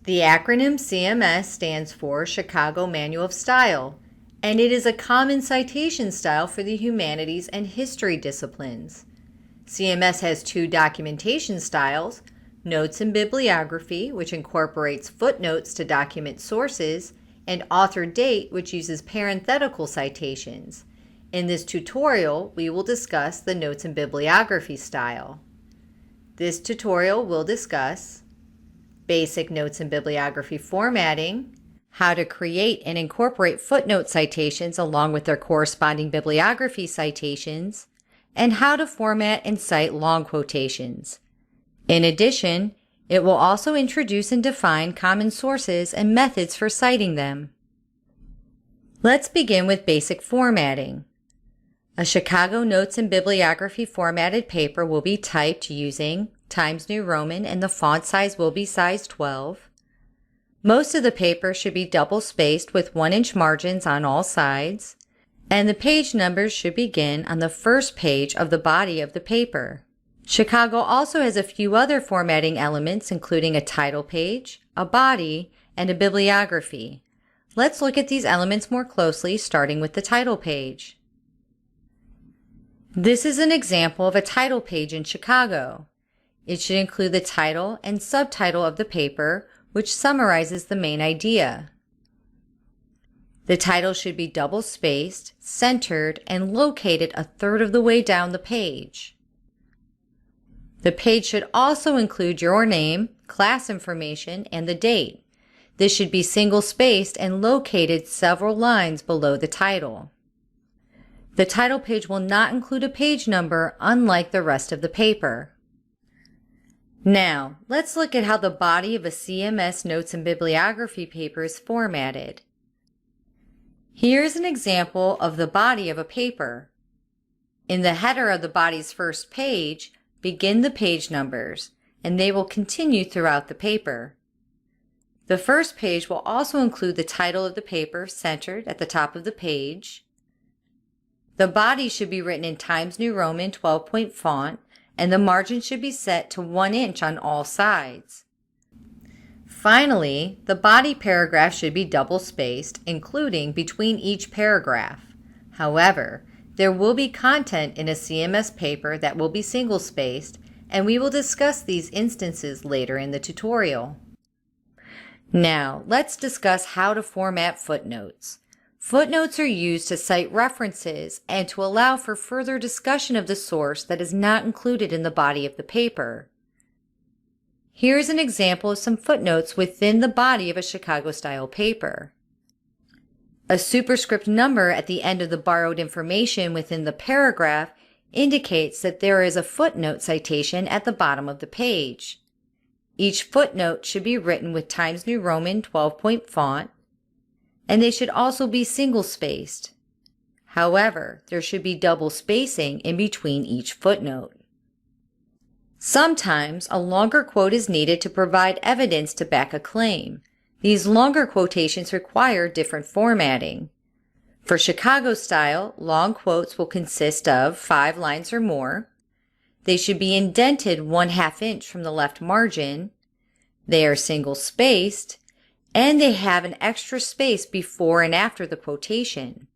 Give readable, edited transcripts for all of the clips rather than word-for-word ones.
The acronym CMS stands for Chicago Manual of Style, and it is a common citation style for the humanities and history disciplines. CMS has two documentation styles: Notes and Bibliography, which incorporates footnotes to document sources, and Author Date, which uses parenthetical citations. In this tutorial, we will discuss the Notes and Bibliography style. This tutorial will discuss basic notes and bibliography formatting, how to create and incorporate footnote citations along with their corresponding bibliography citations, and how to format and cite long quotations. In addition, it will also introduce and define common sources and methods for citing them. Let's begin with basic formatting. A Chicago Notes and Bibliography formatted paper will be typed using Times New Roman, and the font size will be size 12. Most of the paper should be double-spaced with 1-inch margins on all sides, and the page numbers should begin on the first page of the body of the paper. Chicago also has a few other formatting elements, including a title page, a body, and a bibliography. Let's look at these elements more closely, starting with the title page. This is an example of a title page in Chicago. It should include the title and subtitle of the paper, which summarizes the main idea. The title should be double-spaced, centered, and located a third of the way down the page. The page should also include your name, class information, and the date. This should be single-spaced and located several lines below the title. The title page will not include a page number, unlike the rest of the paper. Now, let's look at how the body of a CMS Notes and Bibliography paper is formatted. Here's an example of the body of a paper. In the header of the body's first page, begin the page numbers, and they will continue throughout the paper. The first page will also include the title of the paper centered at the top of the page. The body should be written in Times New Roman 12-point font, and the margin should be set to 1 inch on all sides. Finally, the body paragraph should be double-spaced, including between each paragraph. However, there will be content in a CMS paper that will be single-spaced, and we will discuss these instances later in the tutorial. Now, let's discuss how to format footnotes. Footnotes are used to cite references and to allow for further discussion of the source that is not included in the body of the paper. Here's an example of some footnotes within the body of a Chicago-style paper. A superscript number at the end of the borrowed information within the paragraph indicates that there is a footnote citation at the bottom of the page. Each footnote should be written with Times New Roman 12-point font, and they should also be single-spaced. However, there should be double spacing in between each footnote. Sometimes a longer quote is needed to provide evidence to back a claim. These longer quotations require different formatting. For Chicago style, long quotes will consist of 5 lines or more. They should be indented 1/2 inch from the left margin. They are single-spaced, and they have an extra space before and after the quotation.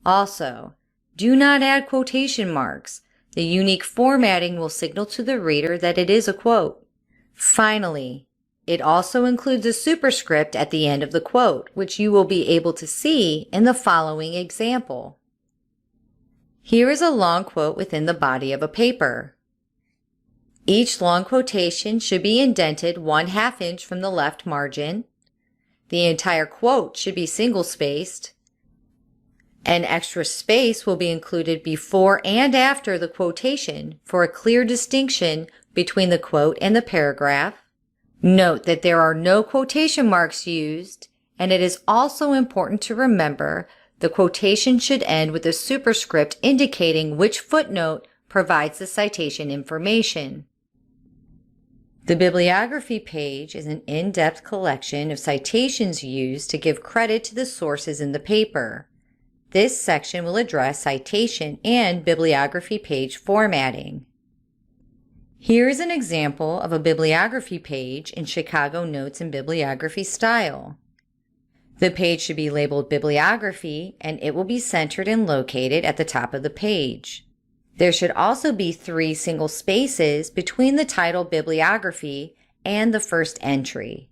Also, do not add quotation marks. The unique formatting will signal to the reader that it is a quote. Finally, it also includes a superscript at the end of the quote, which you will be able to see in the following example. Here is a long quote within the body of a paper. Each long quotation should be indented 1/2 inch from the left margin. The entire quote should be single-spaced. An extra space will be included before and after the quotation for a clear distinction between the quote and the paragraph. Note that there are no quotation marks used, and it is also important to remember the quotation should end with a superscript indicating which footnote provides the citation information. The bibliography page is an in-depth collection of citations used to give credit to the sources in the paper. This section will address citation and bibliography page formatting. Here's an example of a bibliography page in Chicago Notes and Bibliography style. The page should be labeled Bibliography, and it will be centered and located at the top of the page. There should also be 3 single spaces between the title Bibliography and the first entry.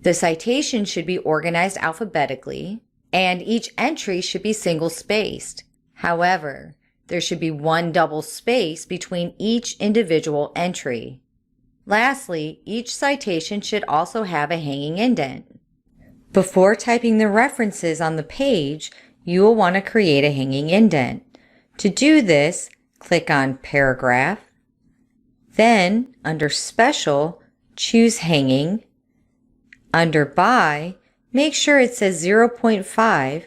The citation should be organized alphabetically, and each entry should be single-spaced. However, there should be 1 double space between each individual entry. Lastly, each citation should also have a hanging indent. Before typing the references on the page, you will want to create a hanging indent. To do this, click on Paragraph, then under Special, choose Hanging. Under By, make sure it says 0.5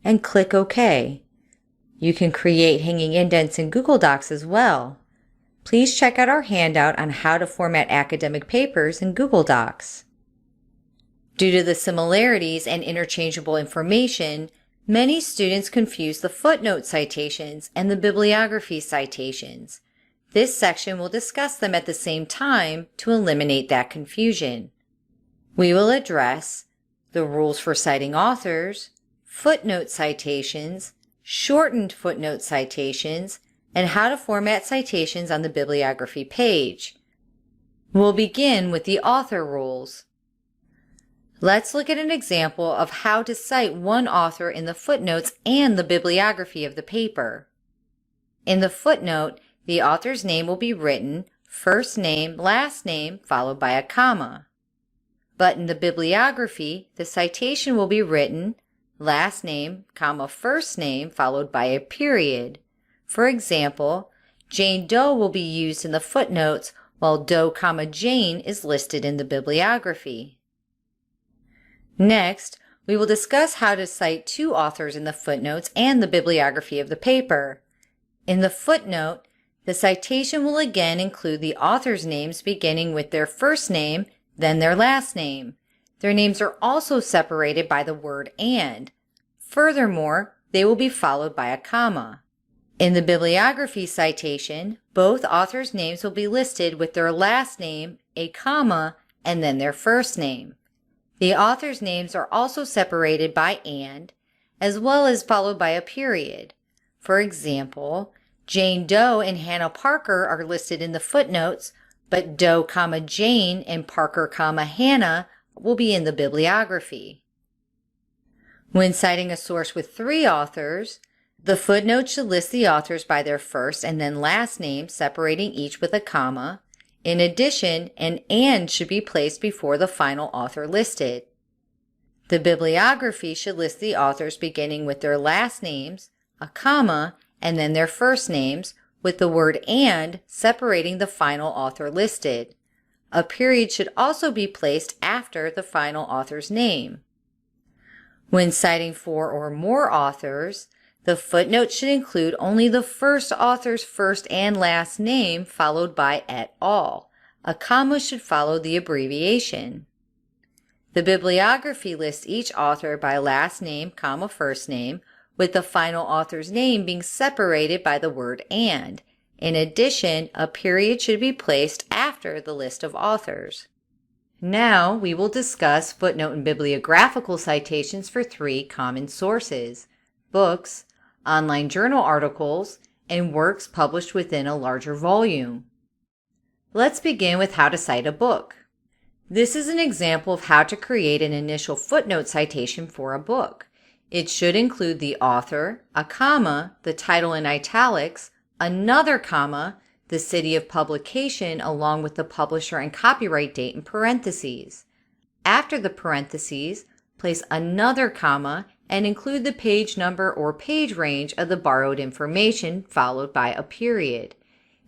and click OK. You can create hanging indents in Google Docs as well. Please check out our handout on how to format academic papers in Google Docs. Due to the similarities and interchangeable information, many students confuse the footnote citations and the bibliography citations. This section will discuss them at the same time to eliminate that confusion. We will address the rules for citing authors, footnote citations, shortened footnote citations, and how to format citations on the bibliography page. We'll begin with the author rules. Let's look at an example of how to cite one author in the footnotes and the bibliography of the paper. In the footnote, the author's name will be written first name, last name, followed by a comma. But in the bibliography, the citation will be written last name, comma, first name, followed by a period. For example, Jane Doe will be used in the footnotes while Doe, comma, Jane is listed in the bibliography. Next, we will discuss how to cite 2 authors in the footnotes and the bibliography of the paper. In the footnote, the citation will again include the author's names beginning with their first name, then their last name. Their names are also separated by the word and. Furthermore, they will be followed by a comma. In the bibliography citation, both authors' names will be listed with their last name, a comma, and then their first name. The authors' names are also separated by and, as well as followed by a period. For example, Jane Doe and Hannah Parker are listed in the footnotes, but Doe, comma, Jane and Parker, comma, Hannah will be in the bibliography. When citing a source with 3 authors, the footnote should list the authors by their first and then last name, separating each with a comma. In addition, an and should be placed before the final author listed. The bibliography should list the authors beginning with their last names, a comma, and then their first names, with the word and separating the final author listed. A period should also be placed after the final author's name. When citing 4 or more authors, the footnote should include only the first author's first and last name followed by et al. A comma should follow the abbreviation. The bibliography lists each author by last name, comma, first name, with the final author's name being separated by the word and. In addition, a period should be placed after the list of authors. Now we will discuss footnote and bibliographical citations for 3 common sources: books, online journal articles, and works published within a larger volume. Let's begin with how to cite a book. This is an example of how to create an initial footnote citation for a book. It should include the author, a comma, the title in italics, another comma, the city of publication along with the publisher and copyright date in parentheses. After the parentheses, place another comma and include the page number or page range of the borrowed information followed by a period.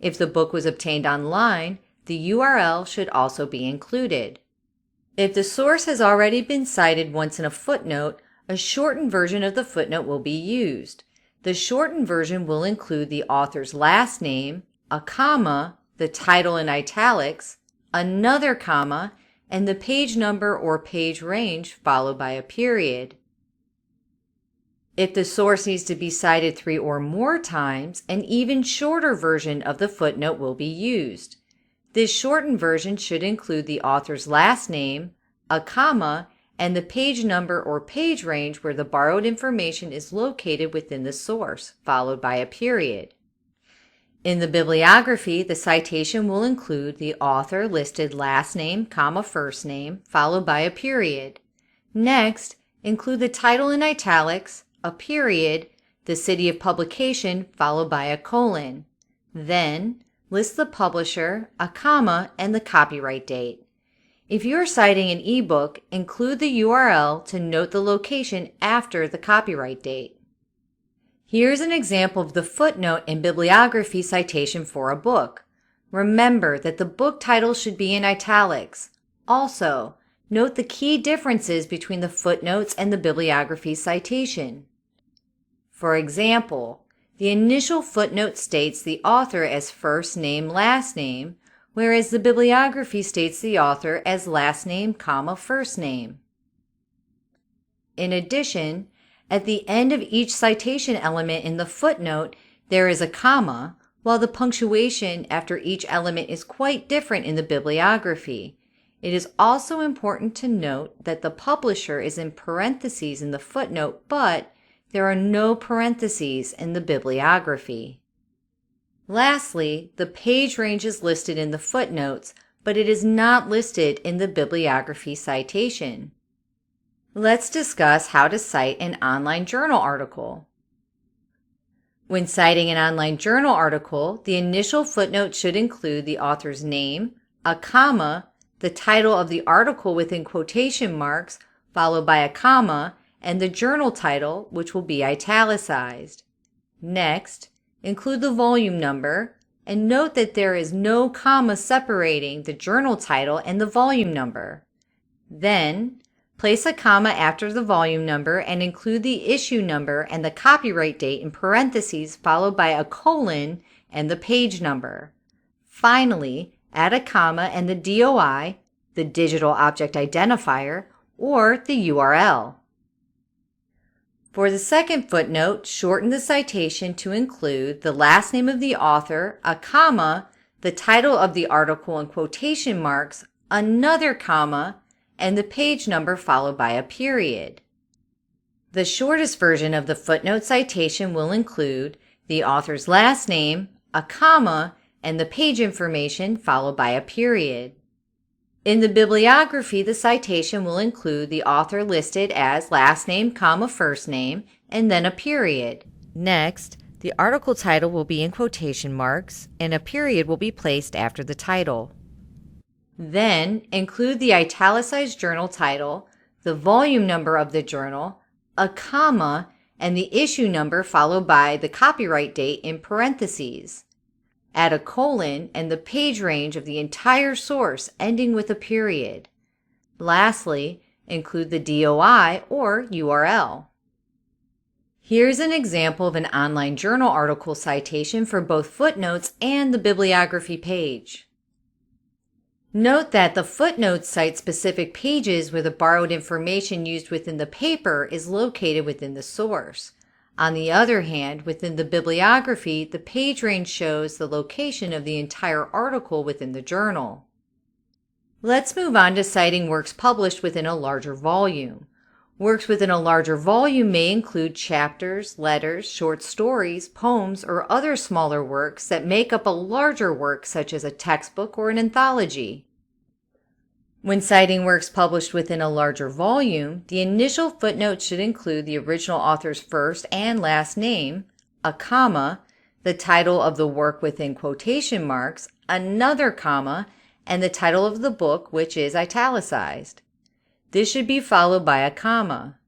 If the book was obtained online, the URL should also be included. If the source has already been cited once in a footnote, a shortened version of the footnote will be used. The shortened version will include the author's last name, a comma, the title in italics, another comma, and the page number or page range followed by a period. If the source needs to be cited 3 or more times, an even shorter version of the footnote will be used. This shortened version should include the author's last name, a comma, and the page number or page range where the borrowed information is located within the source, followed by a period. In the bibliography, the citation will include the author listed last name, comma, first name, followed by a period. Next, include the title in italics, a period, the city of publication, followed by a colon. Then, list the publisher, a comma, and the copyright date. If you're citing an ebook, include the URL to note the location after the copyright date. Here's an example of the footnote and bibliography citation for a book. Remember that the book title should be in italics. Also, note the key differences between the footnotes and the bibliography citation. For example, the initial footnote states the author as first name, last name, whereas the bibliography states the author as last name, comma, first name. In addition, at the end of each citation element in the footnote, there is a comma, while the punctuation after each element is quite different in the bibliography. It is also important to note that the publisher is in parentheses in the footnote, but there are no parentheses in the bibliography. Lastly, the page range is listed in the footnotes, but it is not listed in the bibliography citation. Let's discuss how to cite an online journal article. When citing an online journal article, the initial footnote should include the author's name, a comma, the title of the article within quotation marks, followed by a comma, and the journal title, which will be italicized. Next, include the volume number, and note that there is no comma separating the journal title and the volume number. Then, place a comma after the volume number and include the issue number and the copyright date in parentheses followed by a colon and the page number. Finally, add a comma and the DOI, the digital object identifier, or the URL. For the second footnote, shorten the citation to include the last name of the author, a comma, the title of the article in quotation marks, another comma, and the page number followed by a period. The shortest version of the footnote citation will include the author's last name, a comma, and the page information followed by a period. In the bibliography, the citation will include the author listed as last name, comma, first name, and then a period. Next, the article title will be in quotation marks, and a period will be placed after the title. Then, include the italicized journal title, the volume number of the journal, a comma, and the issue number followed by the copyright date in parentheses. Add a colon and the page range of the entire source ending with a period. Lastly, include the DOI or URL. Here's an example of an online journal article citation for both footnotes and the bibliography page. Note that the footnotes cite specific pages where the borrowed information used within the paper is located within the source. On the other hand, within the bibliography, the page range shows the location of the entire article within the journal. Let's move on to citing works published within a larger volume. Works within a larger volume may include chapters, letters, short stories, poems, or other smaller works that make up a larger work such as a textbook or an anthology. When citing works published within a larger volume, the initial footnote should include the original author's first and last name, a comma, the title of the work within quotation marks, another comma, and the title of the book, which is italicized. This should be followed by a comma.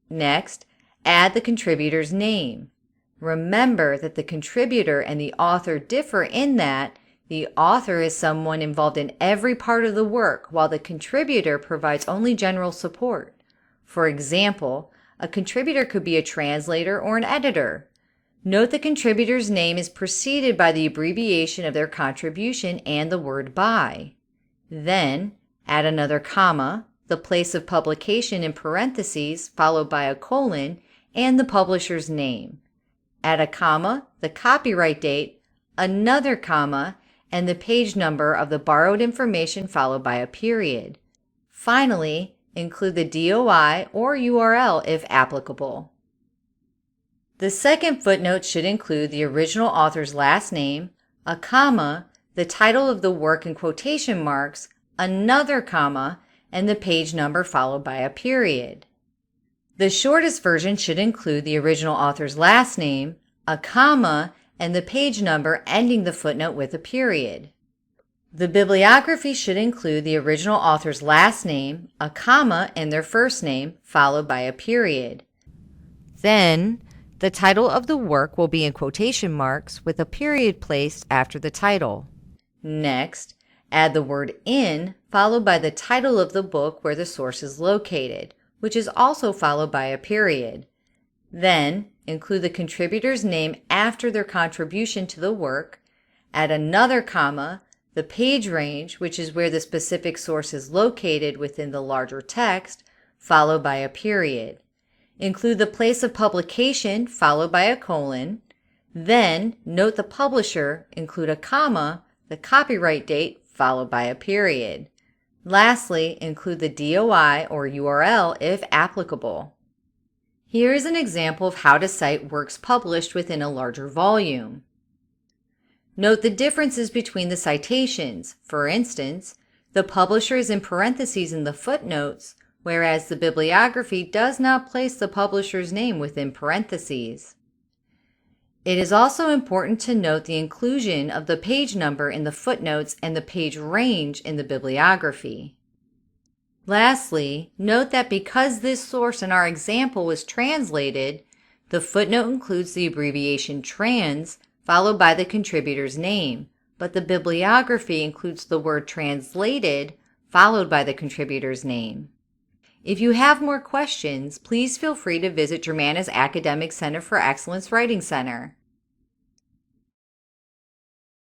Next, add the contributor's name. Remember that the contributor and the author differ in that the author is someone involved in every part of the work, while the contributor provides only general support. For example, a contributor could be a translator or an editor. Note the contributor's name is preceded by the abbreviation of their contribution and the word by. Then, add another comma, the place of publication in parentheses, followed by a colon, and the publisher's name. Add a comma, the copyright date, another comma, and the page number of the borrowed information followed by a period. Finally, include the DOI or URL if applicable. The second footnote should include the original author's last name, a comma, the title of the work in quotation marks, another comma, and the page number followed by a period. The shortest version should include the original author's last name, a comma, and the page number ending the footnote with a period. The bibliography should include the original author's last name, a comma, and their first name, followed by a period. Then, the title of the work will be in quotation marks with a period placed after the title. Next, add the word "in" followed by the title of the book where the source is located, which is also followed by a period. Then, include the contributor's name after their contribution to the work, add another comma, the page range, which is where the specific source is located within the larger text, followed by a period. Include the place of publication, followed by a colon. Then, note the publisher, include a comma, the copyright date, followed by a period. Lastly, include the DOI or URL if applicable. Here is an example of how to cite works published within a larger volume. Note the differences between the citations. For instance, the publisher is in parentheses in the footnotes, whereas the bibliography does not place the publisher's name within parentheses. It is also important to note the inclusion of the page number in the footnotes and the page range in the bibliography. Lastly, note that because this source in our example was translated, the footnote includes the abbreviation trans followed by the contributor's name, but the bibliography includes the word translated followed by the contributor's name. If you have more questions, please feel free to visit Germanna's Academic Center for Excellence Writing Center.